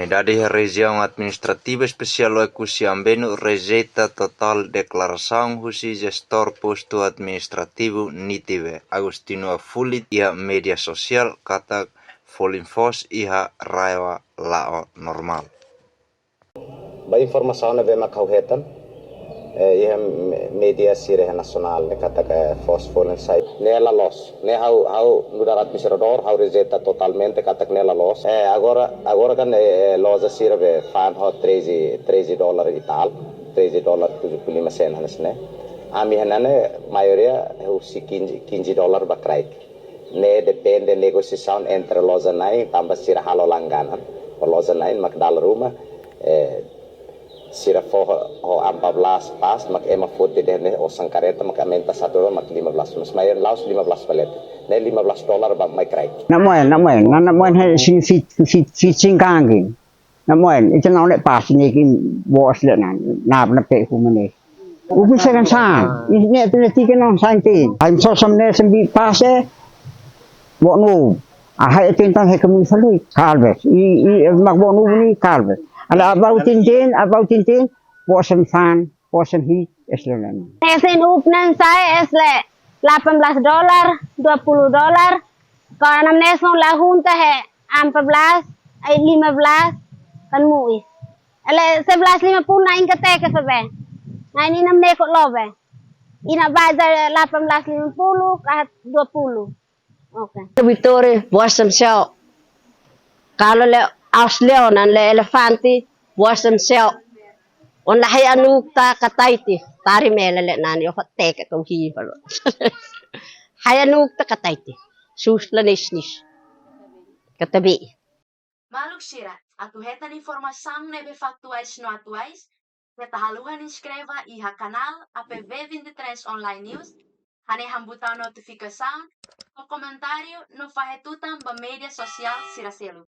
Unidade Região Administrativa Especial Ecusiambeno rejeita total declaração husi gestor posto administrativo Nitive Agostino Fulit ia media sosial kata Folinfos iha raiwa lao normal. Ba informação na vema kauhetan ia media sireh nasional kata ke fosfolin sai nela los ne hau mudar administrador hau rejeita totalmente kata nela los agora kan loja sirve fan ho $13 e tal $13.75 hanesne ami hanane maioria hu $15 bakrai ne depende negosiação entre loja nain tambah sirah halo langganan loja nain mak dal rumah sira fo ho 14 pas mak ema fote dene o sankareta mak amenta $1 mak 15 mas mayer laos 15 palet ne $15 ba mai krai na moen he si singkangin na moen itu nau le pas ni kin bos le na pe ku mene u bisa kan sa ni tu ti kan on santi I'm so some ne sembi pas bo nu hai tintan he kami falui kalbes I mak bo nu ni kalbes ala about tintin bosan fan bosan hit eslenan Esin upnan saya esle $18 $20 kalau nesno la junta he 14 ay 15 kan muis ele 11.50 na ingkate ke febe na ini namne ko lobe ina baza 18.50 ka 20 okay Vittore bosan sel kalau le ausleo nan le elefanti bosan sel on lahi anukta kataiti tari melele nani o teke to hi palo hayanukta kataiti suslanishnish katabi Maluk sirat atu hetan informação nebe factuais no atuais beta haluhan inscreva iha canal APV23 Online News hane hambutan notificação o comentário no fahetutan ba media social siraselu